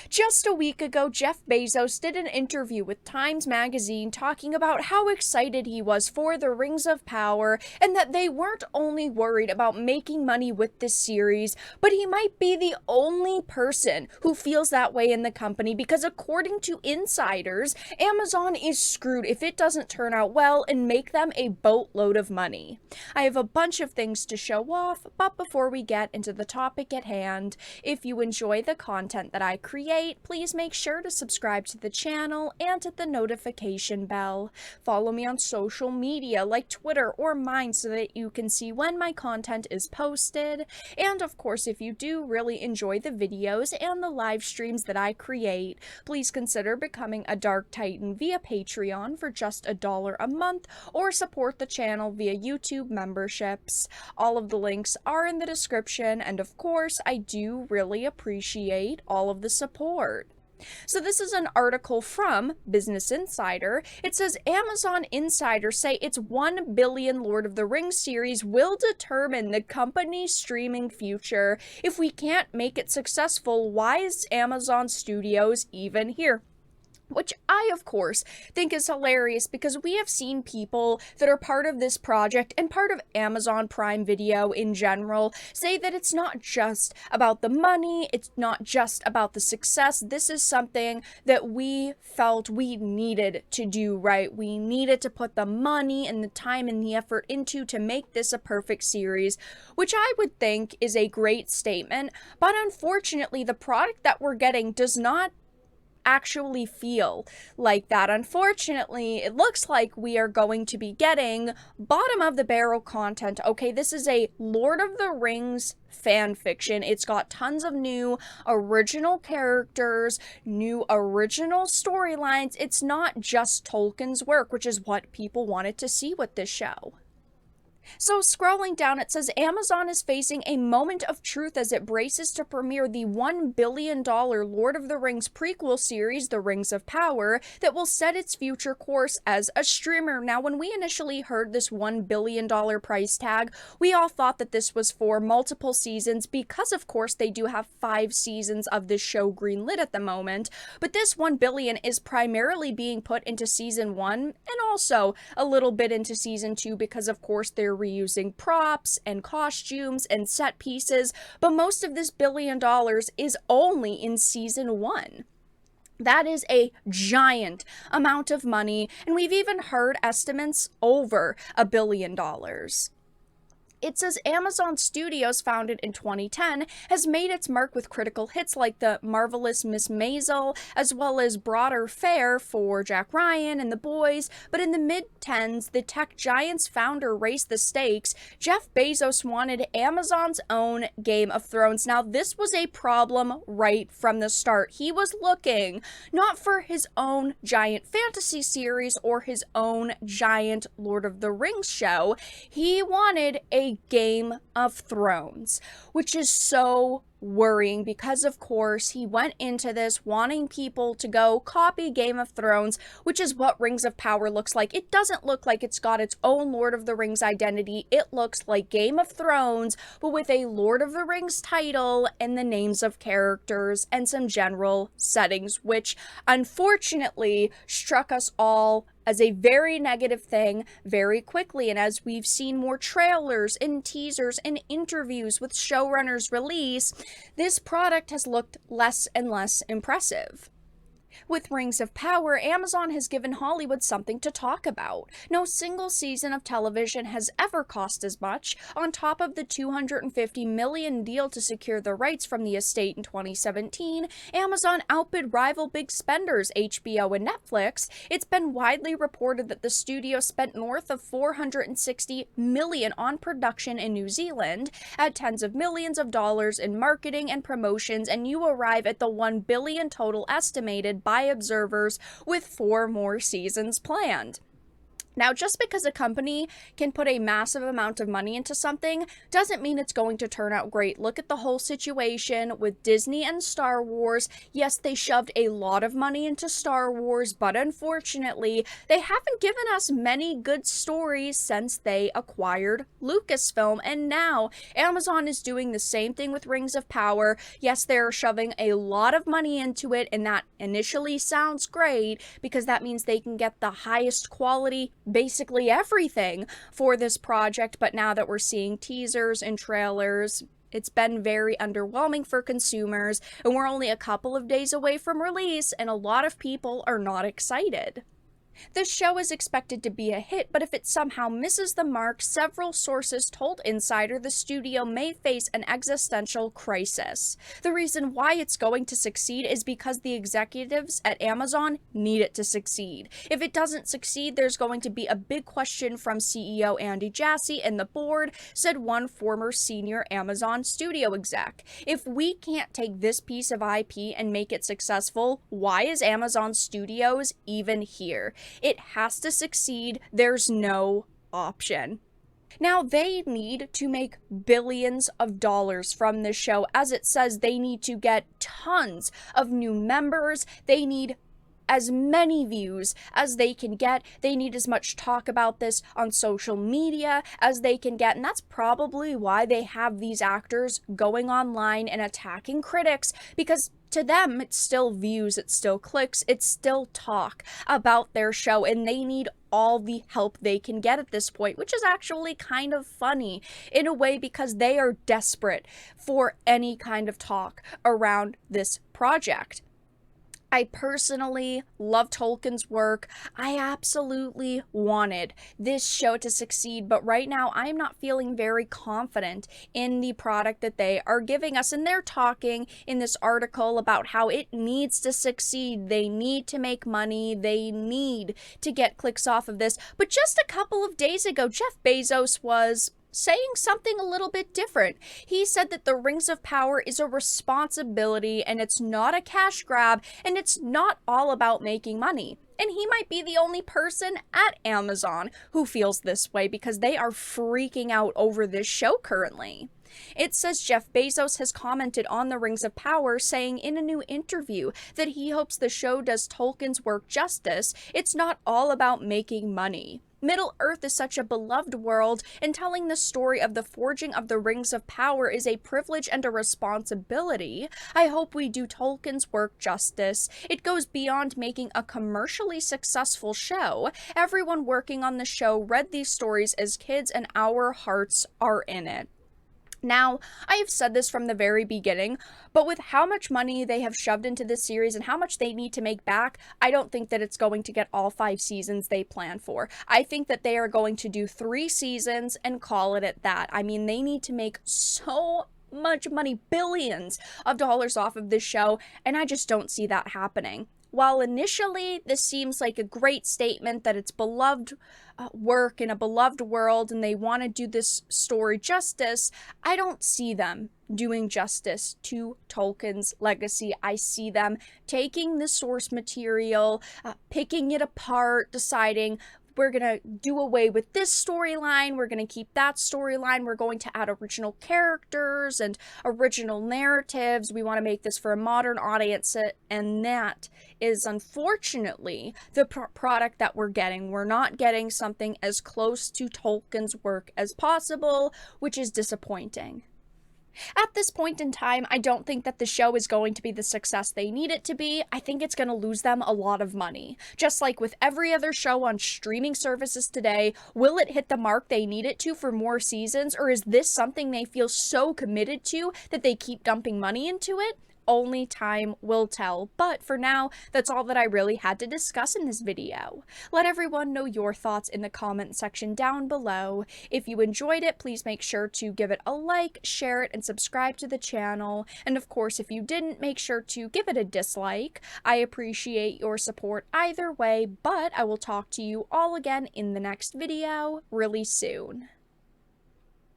Just a week ago, Jeff Bezos did an interview with Times Magazine talking about how excited he was for the Rings of Power and that they weren't only worried about making money with this series, but he might be the only person who feels that way in the company because according to insiders, Amazon is screwed if it doesn't turn out well and make them a boatload of money. I have a bunch of things to show off, but before we get into the topic at hand, if you enjoy the content that I create, please make sure to subscribe to the channel and hit the notification bell. Follow me on social media like Twitter or mine so that you can see when my content is posted. And of course, if you do really enjoy the videos and the live streams that I create, please consider becoming a Dark Titan via Patreon for just $1 a month or support the channel via YouTube memberships. All of the links are in the description, and of course, I do really appreciate all of the support. So this is an article from Business Insider. It says Amazon insiders say its 1 billion Lord of the Rings series will determine the company's streaming future. If we can't make it successful, why is Amazon Studios even here? Which I, of course, think is hilarious because we have seen people that are part of this project and part of Amazon Prime Video in general say that it's not just about the money, it's not just about the success. This is something that we felt we needed to do right. We needed to put the money and the time and the effort into to make this a perfect series, which I would think is a great statement. But unfortunately, the product that we're getting does not actually feel like that. Unfortunately, it looks like we are going to be getting bottom of the barrel content. Okay, this is a Lord of the Rings fan fiction. It's got tons of new original characters, new original storylines. It's not just Tolkien's work, which is what people wanted to see with this show. So scrolling down, it says Amazon is facing a moment of truth as it braces to premiere the $1 billion Lord of the Rings prequel series, The Rings of Power, that will set its future course as a streamer. Now, when we initially heard this $1 billion price tag, we all thought that this was for multiple seasons because, of course, they do have 5 seasons of this show greenlit at the moment. But this $1 billion is primarily being put into season 1 and also a little bit into season 2 because, of course, they're reusing props and costumes and set pieces, but most of this $1 billion is only in season 1. That is a giant amount of money, and we've even heard estimates over $1 billion. It says Amazon Studios, founded in 2010, has made its mark with critical hits like The Marvelous Miss Maisel, as well as Broader Fare for Jack Ryan and The Boys, but in the mid-10s, the tech giant's founder raised the stakes. Jeff Bezos wanted Amazon's own Game of Thrones. Now, this was a problem right from the start. He was looking not for his own giant fantasy series or his own giant Lord of the Rings show. He wanted a Game of Thrones, which is so worrying because, of course, he went into this wanting people to go copy Game of Thrones, which is what Rings of Power looks like. It doesn't look like it's got its own Lord of the Rings identity. It looks like Game of Thrones, but with a Lord of the Rings title and the names of characters and some general settings, which unfortunately struck us all as a very negative thing very quickly. And as we've seen more trailers and teasers and interviews with showrunners release, this product has looked less and less impressive. With Rings of Power, Amazon has given Hollywood something to talk about. No single season of television has ever cost as much. On top of the $250 million deal to secure the rights from the estate in 2017, Amazon outbid rival big spenders HBO and Netflix. It's been widely reported that the studio spent north of $460 million on production in New Zealand, at tens of millions of dollars in marketing and promotions, and you arrive at the $1 billion total estimated by observers, with 4 more seasons planned. Now, just because a company can put a massive amount of money into something doesn't mean it's going to turn out great. Look at the whole situation with Disney and Star Wars. Yes, they shoved a lot of money into Star Wars, but unfortunately, they haven't given us many good stories since they acquired Lucasfilm. And now Amazon is doing the same thing with Rings of Power. Yes, they're shoving a lot of money into it, and that initially sounds great because that means they can get the highest quality basically everything for this project. But now that we're seeing teasers and trailers, it's been very underwhelming for consumers, and we're only a couple of days away from release, and a lot of people are not excited. This show is expected to be a hit, but if it somehow misses the mark, several sources told Insider the studio may face an existential crisis. The reason why it's going to succeed is because the executives at Amazon need it to succeed. If it doesn't succeed, there's going to be a big question from CEO Andy Jassy and the board, said one former senior Amazon studio exec. If we can't take this piece of IP and make it successful, why is Amazon Studios even here? It has to succeed. There's no option. Now, they need to make billions of dollars from this show. As it says, they need to get tons of new members. They need as many views as they can get. They need as much talk about this on social media as they can get, and that's probably why they have these actors going online and attacking critics, because to them, it's still views, it's still clicks, it's still talk about their show, and they need all the help they can get at this point, which is actually kind of funny in a way because they are desperate for any kind of talk around this project. I personally love Tolkien's work. I absolutely wanted this show to succeed, but right now I'm not feeling very confident in the product that they are giving us. And they're talking in this article about how it needs to succeed. They need to make money. They need to get clicks off of this. But just a couple of days ago, Jeff Bezos was saying something a little bit different. He said that the Rings of Power is a responsibility and it's not a cash grab and it's not all about making money. And he might be the only person at Amazon who feels this way because they are freaking out over this show currently. It says Jeff Bezos has commented on the Rings of Power, saying in a new interview that he hopes the show does Tolkien's work justice. It's not all about making money. Middle-earth is such a beloved world, and telling the story of the forging of the Rings of Power is a privilege and a responsibility. I hope we do Tolkien's work justice. It goes beyond making a commercially successful show. Everyone working on the show read these stories as kids, and our hearts are in it. Now, I have said this from the very beginning, but with how much money they have shoved into this series and how much they need to make back, I don't think that it's going to get all 5 seasons they plan for. I think that they are going to do 3 seasons and call it at that. I mean, they need to make so much money, billions of dollars off of this show, and I just don't see that happening. While initially this seems like a great statement that it's beloved work in a beloved world and they want to do this story justice, I don't see them doing justice to Tolkien's legacy. I see them taking the source material, picking it apart, deciding we're going to do away with this storyline, we're going to keep that storyline, we're going to add original characters and original narratives, we want to make this for a modern audience, and that is unfortunately the product that we're getting. We're not getting something as close to Tolkien's work as possible, which is disappointing. At this point in time, I don't think that the show is going to be the success they need it to be. I think it's going to lose them a lot of money. Just like with every other show on streaming services today, will it hit the mark they need it to for more seasons, or is this something they feel so committed to that they keep dumping money into it? Only time will tell. But for now, that's all that I really had to discuss in this video. Let everyone know your thoughts in the comment section down below. If you enjoyed it, please make sure to give it a like, share it, and subscribe to the channel. And of course, if you didn't, make sure to give it a dislike. I appreciate your support either way, but I will talk to you all again in the next video really soon.